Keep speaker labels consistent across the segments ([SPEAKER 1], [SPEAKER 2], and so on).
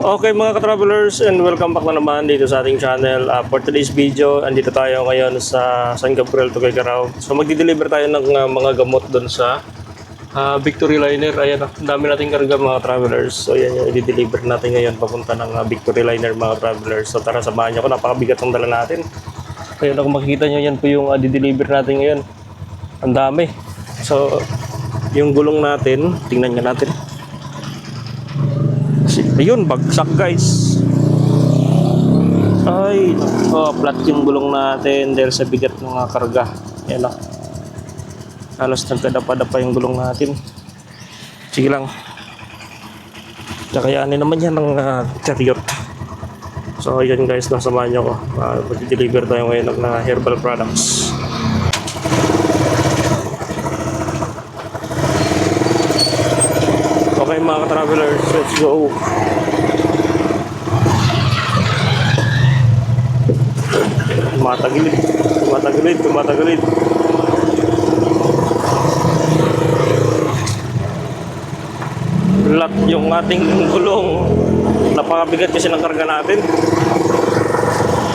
[SPEAKER 1] Okay mga ka-travelers, and welcome back na naman dito sa ating channel. For today's video, andito tayo ngayon sa San Gabriel, Tuguegarao. So magdi-deliver tayo ng mga gamot doon sa Victory Liner. Ayan, ang dami nating karga mga travelers. So yan yung i-deliver natin ngayon papunta ng Victory Liner mga travelers. So tara, samahan niyo ako, napakabigat ng dala natin. Ayan, kung makikita nyo, yan po yung i-deliver natin ngayon. Ang dami. So yung gulong natin, tingnan nga natin. Ayun, bagsak guys. Ay, flat yung gulong natin dahil sa bigat ng karga. Yan o. Halos nagkadapa-dapa yung gulong natin. Sige lang. Kakayanin naman yan ng chariot. So yun guys, nasamahan nyo ko. Mag-deliver tayo ngayon ng herbal products. Okay mga travelers, let's go. Tumatagilid. Lat yung ating gulong. Napakabigat kasi ng karga natin.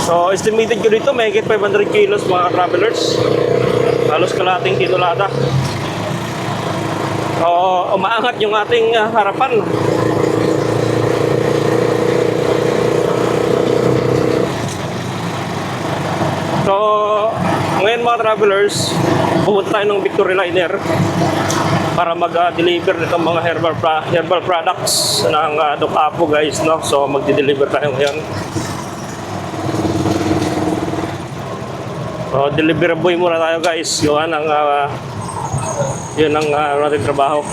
[SPEAKER 1] So estimated ko dito may higit 500 kilos mga travelers. Halos kalating tinulada. So umaangat yung ating harapan. So ngayon mga travelers, pumunta tayo ng Victory Liner para mag-deliver nitong mga herbal products ng Doc Apo guys, no? So magdi-deliver tayo ngayon. So delivery boy muna tayo guys. Yun ang ating trabaho.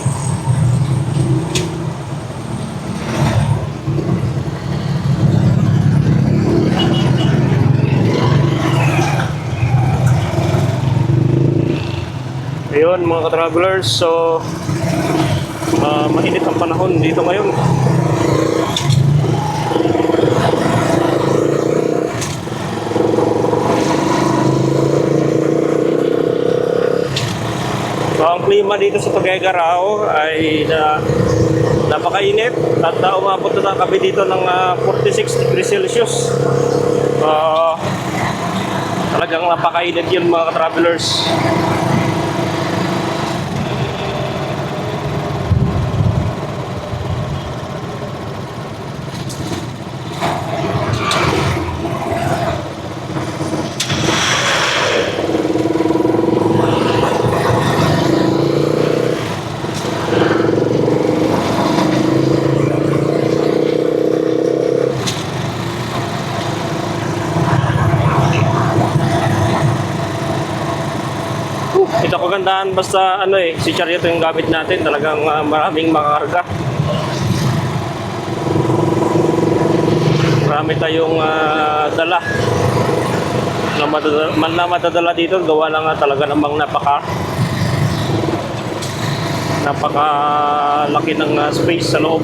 [SPEAKER 1] Ayun mga ka-travelers, so mainit ang panahon dito ngayon. So ang klima dito sa Tuguegarao ay napakainit at umabot na kami dito ng 46 degrees Celsius. Talagang napakainit yun mga ka-travelers. Ito kagandahan basta si chariot yung gamit natin, talagang maraming makakarga. Marami tayong dala na madadala dito, gawa lang talaga namang napakalaki ng space sa loob.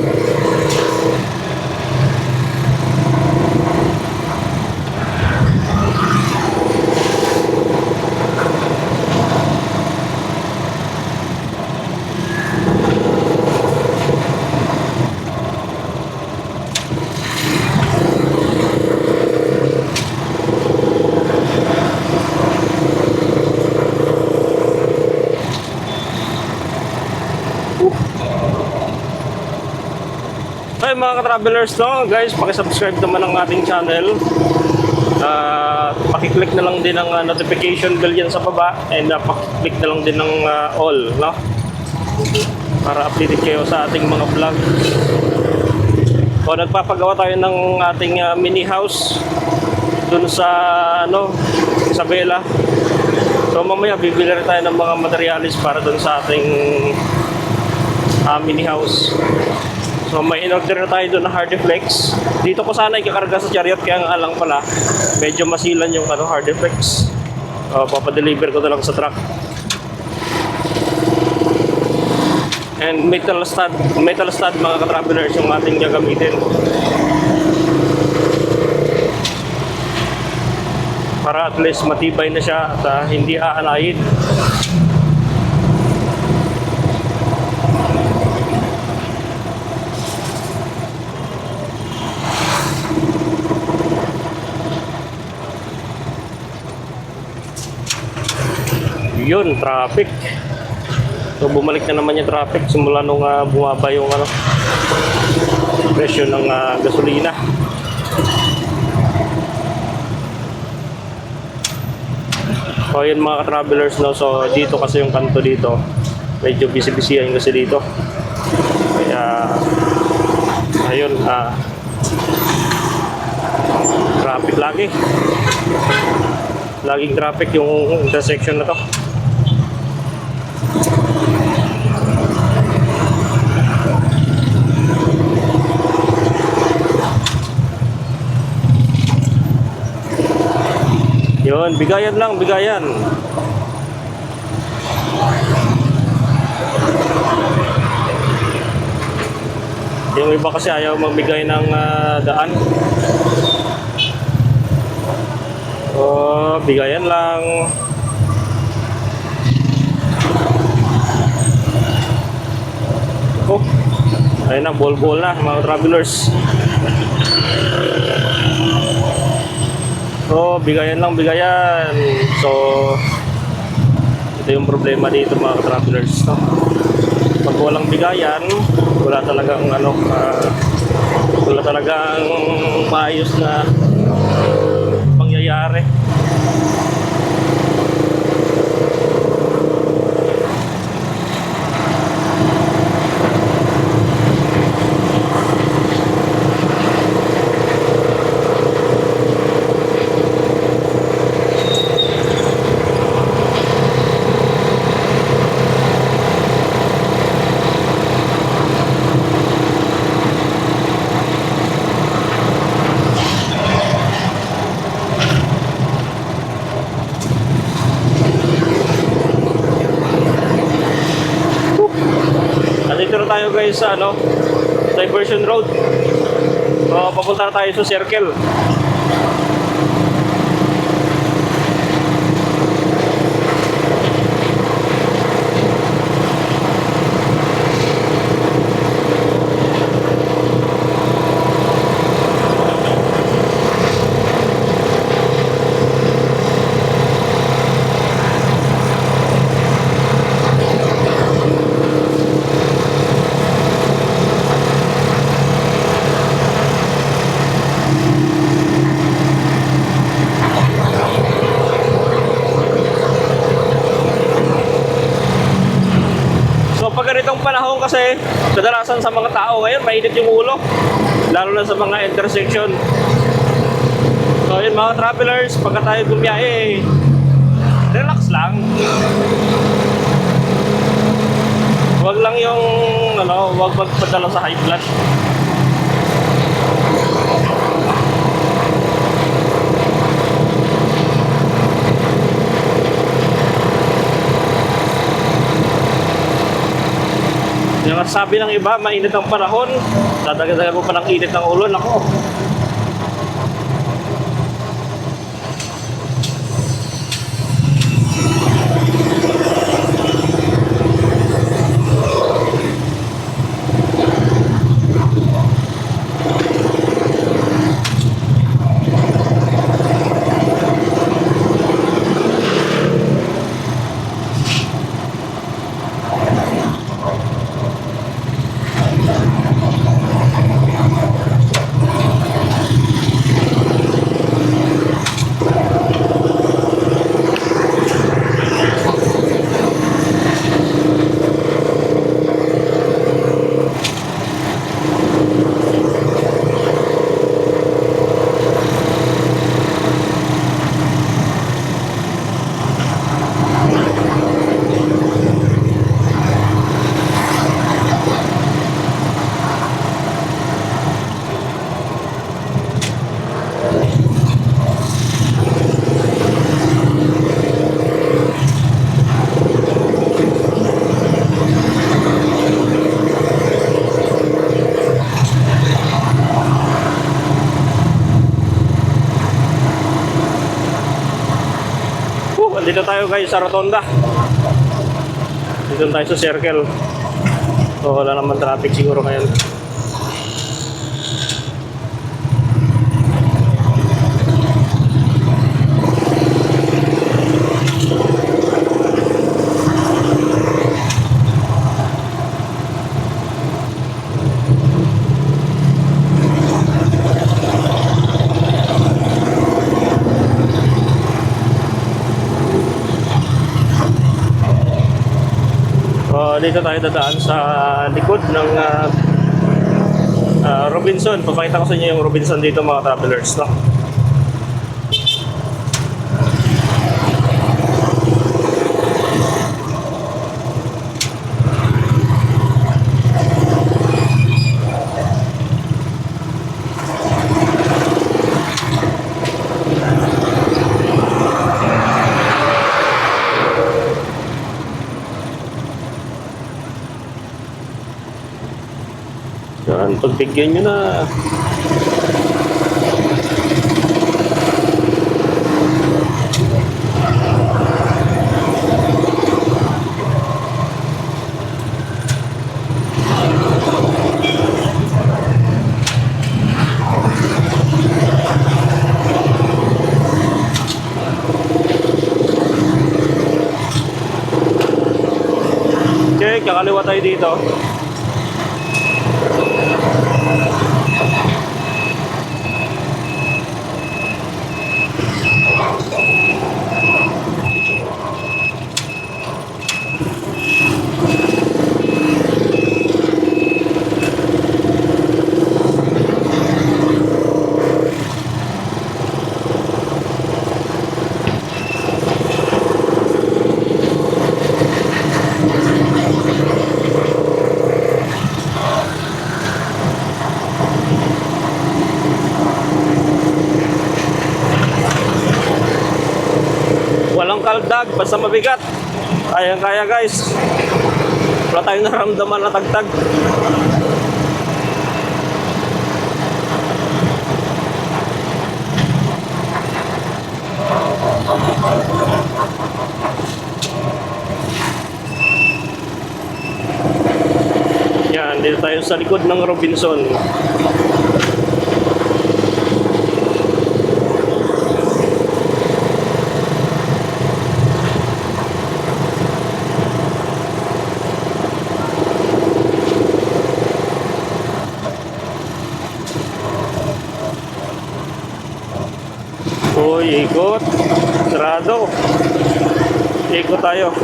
[SPEAKER 1] Hey mga ka-travelers, no? Guys, paki-subscribe naman ang ating channel. Paki-click na lang din ang notification bell yan sa baba, and paki-click na lang din ng all, no? Para updated kayo sa ating mga vlog. So nagpapagawa tayo ng ating mini house dun sa Isabela. So mamaya bibili rin tayo ng mga materialis para dun sa ating mini house. So may in-order na tayo doon na Hardiflex. Dito ko sana ikakarga sa chariot, kaya nga alang pala medyo masilan yung Hardiflex. Papadeliver ko na lang sa truck. And metal stud mga ka-travelers yung ating gagamitin. Para at least matibay na siya at hindi aalayin. Yun, traffic. So bumalik na naman yung traffic simula nung bumaba yung presyo ng gasolina. So yun mga ka-travelers, no? So dito kasi yung kanto dito, medyo busy-busy yung kasi dito. Kaya ayun, traffic lagi. Laging traffic yung intersection na to. Yun, bigayan lang, bigayan. Yung iba kasi ayaw magbigay ng daan. Oh, bigayan lang. Oh, ayun na, bol-bol na mga travelers. So, bigayan lang, bigayan. So, ito yung problema dito mga travelers, no? Pag walang bigayan, wala talagang wala talagang maayos na pangyayari. Dito na tayo guys sa Diversion Road. Papunta na tayo sa Circle. Pag ganitong panahon kasi, kadalasan sa mga tao ngayon, mainit yung ulo. Lalo na sa mga intersection. So yun mga travelers, pagka tayo bumiyahe, relax lang. Huwag lang yung, huwag magpadala sa high blood. Yung sabi ng iba, mainit ang panahon, dadagdagan mo pa ng init ng ulo, nako. Dito tayo guys sa Rotonda. Dito tayo sa Circle. So wala naman traffic siguro ngayon. dito tayo dadaan sa likod ng Robinson. Papakita ko sa inyo yung Robinson dito mga travelers, no? Yan, pagbigyan nyo na. Okay, kakaliwa tayo dito. Walang kaldag, basta mabigat. Kaya guys. Wala tayong naramdaman na tagtag. Yan, dito tayo sa likod ng Robinson. Uy, ikot. Sarado. Ikot tayo.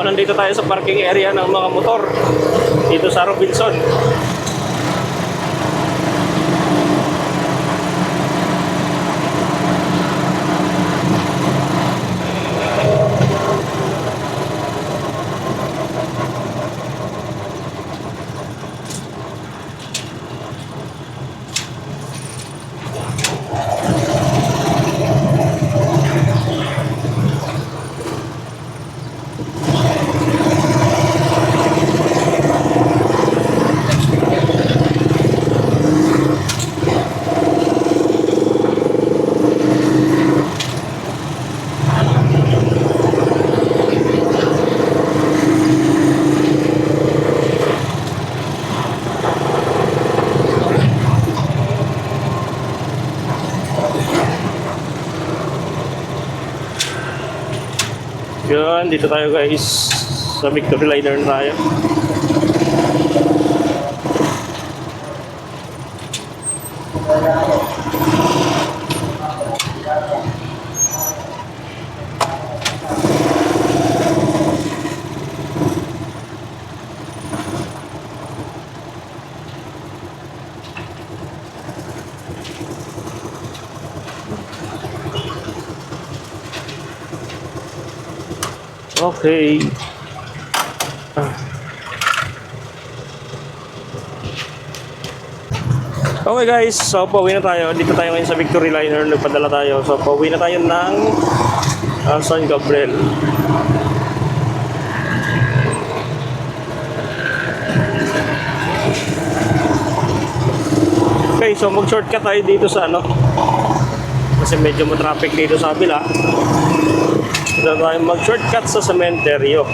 [SPEAKER 1] Nandito tayo sa parking area ng mga motor dito sa Robinson. Yun, dito tayo guys sa Victory Liner na tayo. Okay. Okay guys, so pauwi na tayo. Dito tayo ngayon sa Victory Liner. Nagpadala tayo. So pauwi na tayo ng San Gabriel. Okay, so mag-shortcut tayo dito sa ano. Kasi medyo matraffic dito sa kabila. Dito tayo mag-shortcut sa sementeryo.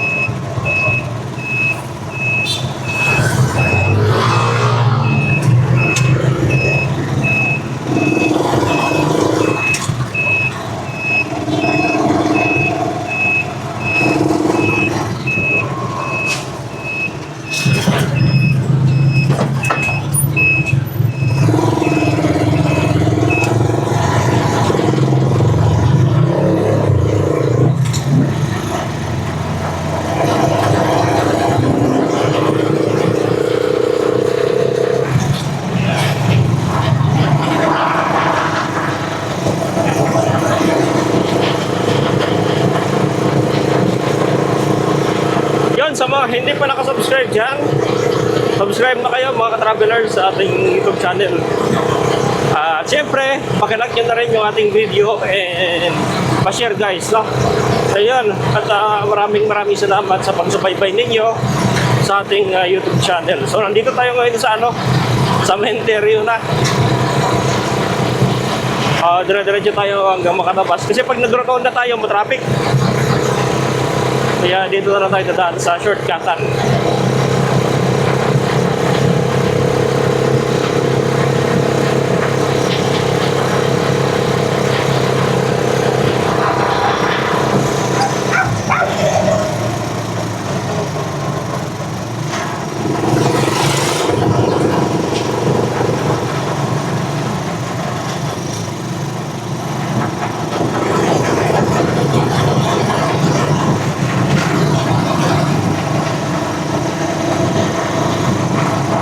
[SPEAKER 1] Sa mga hindi pa nakasubscribe dyan, subscribe na kayo mga ka-travelers sa ating YouTube channel. At syempre, pakilike nyo na rin yung ating video and pa-share guys, no? So yun, at maraming salamat sa pagsubaybay ninyo sa ating YouTube channel. So nandito tayo ngayon sa ano, sa cementerio na. Dire-diretso tayo hanggang makatabas kasi pag nag-round na tayo, matraffic. Kaya dito na lang tayo dadaan sa shortcutan.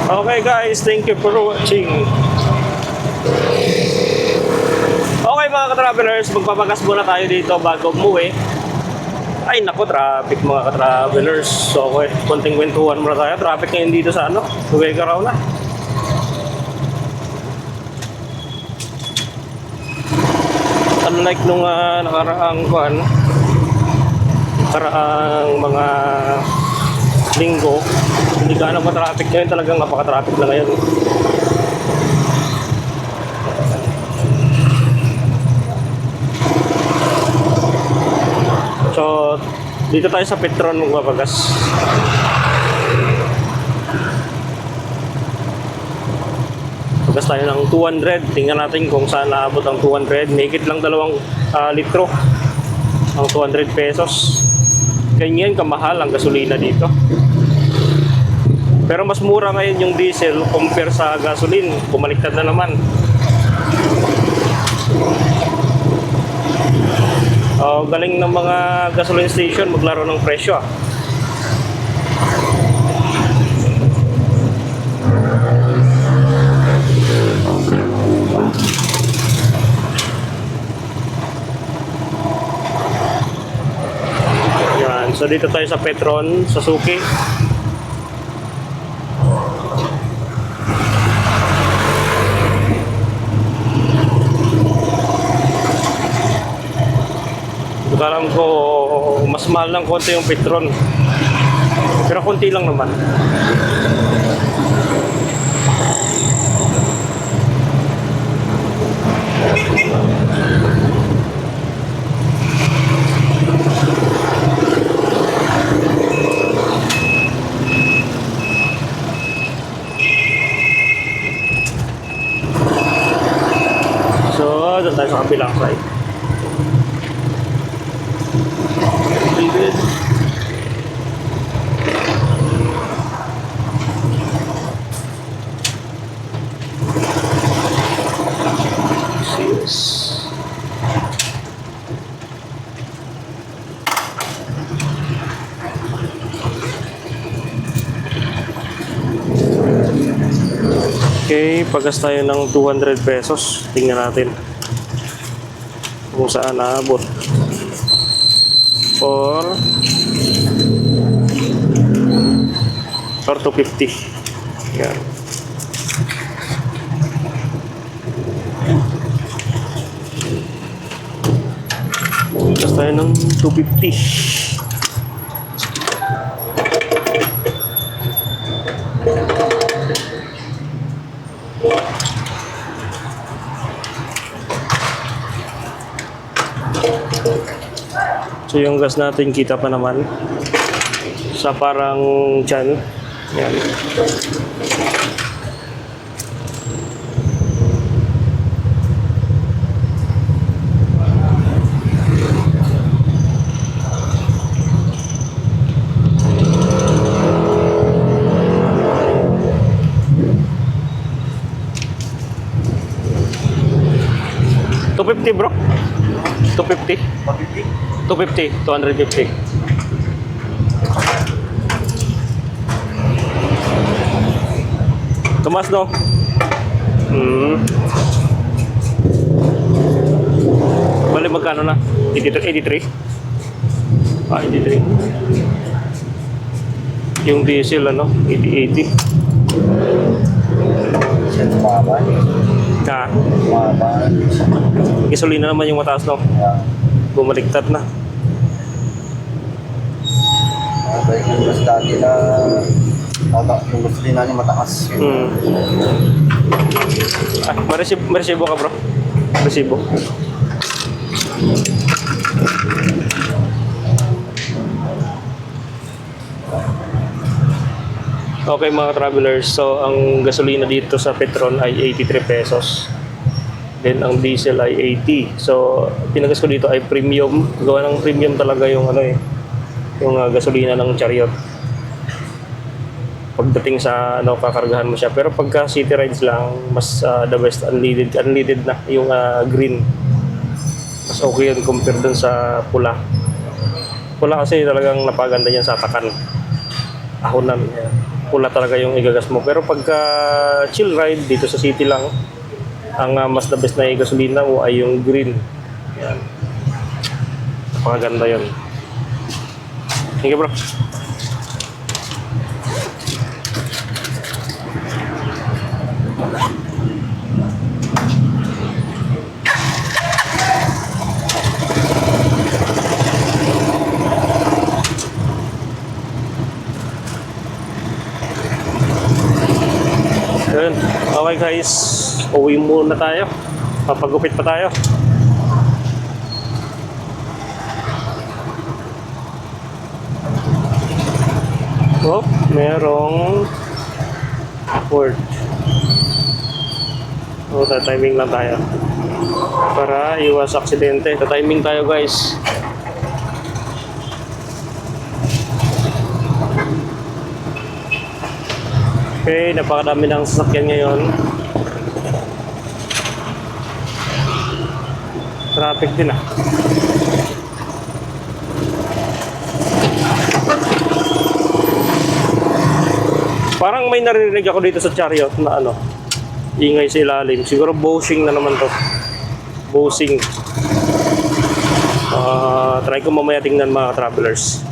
[SPEAKER 1] Okay guys, thank you for watching. Okay mga ka-travelers, magpapagas muna tayo dito bago umuwi. Ay nako, traffic mga ka-travelers. So okay, konting kwentuhan muna tayo. Traffic ngayon dito sa ano, Tuguegarao na. Unlike nung nakaraang mga linggo, hindi ka pa-traffic ngayon, talagang napaka-traffic na ngayon. So, dito tayo sa Petron magpapagas. Pagas tayo ng 200. Tingnan natin kung saan naabot ang 200. Make it lang 2 litro ang 200 pesos. Ganyan kamahal ang gasolina dito. Pero mas mura ngayon yung diesel compare sa gasoline. Bumaliktad na naman. Galing ng mga gasoline station maglaro ng presyo. Yan. So dito tayo sa Petron, sa Suki. Alam ko mas mahal ng konti yung Petron, pero konti lang naman. So doon tayo sa kabilang side. Okay, pagas tayo ng 200 pesos. Tingnan natin kung saan naabot. Or 250. Yan. tayo ng 250. So yung gas natin kita pa naman sa parang tiyan. Yan. $250 bro. 250. 250. 250. Tumas no? Bali magkano na? 83? Ah, 83. Yung diesel ano? 80.
[SPEAKER 2] Bumaba.
[SPEAKER 1] Ha?
[SPEAKER 2] Bumaba.
[SPEAKER 1] Gasolina naman yung mataas no? Bumaliktad na.
[SPEAKER 2] Balik yung gas dati na yung gasolina niya mataas.
[SPEAKER 1] Ah, maresibo ka bro? Resibo. Okay mga travelers, so ang gasolina dito sa Petron ay 83 pesos. Then ang diesel ay 80. So tinagas ko dito ay premium. Gawa ng premium talaga yung ano eh, yung gasolina ng Chariot. Pagdating sa ano, kakargahan mo siya. Pero pagka city rides lang, mas the best unleaded na yung green. Mas okay yun compare dun sa pula. Pula kasi talagang napaganda niyan sa takan. Ahonan. Pula talaga yung igagas mo. Pero pagka chill ride dito sa city lang, ang mas the best na gasolina mo ay yung green. Yan. Napakaganda yun. Thank you bro. Yun. Okay guys, uwi muna tayo. Papagupit pa tayo. Oh, merong port. So, timing lang tayo. Para iwas aksidente. Timing tayo guys. Okay, napakadami ng sasakyan ngayon. Traffic din ah. Parang may naririnig ako dito sa Chariot na ano, ingay sa ilalim. Siguro bushing na naman to. Bushing. Try ko mamaya tingnan mga travelers.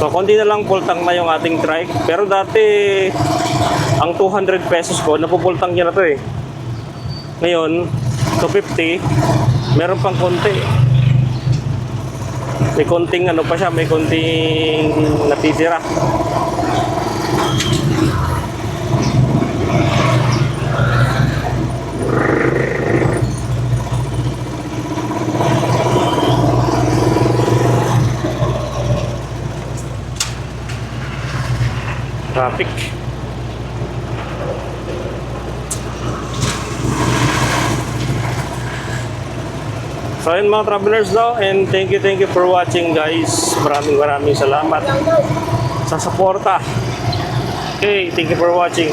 [SPEAKER 1] So, konti na lang pultang na yung ating trike. Pero dati, ang 200 pesos ko, napupultang niya na to eh. Ngayon, 250, meron pang konti. May konting ano pa siya, may konting natitira. Traffic. So yun mga travelers daw, and thank you for watching guys. Maraming salamat sa suporta. Okay, thank you for watching.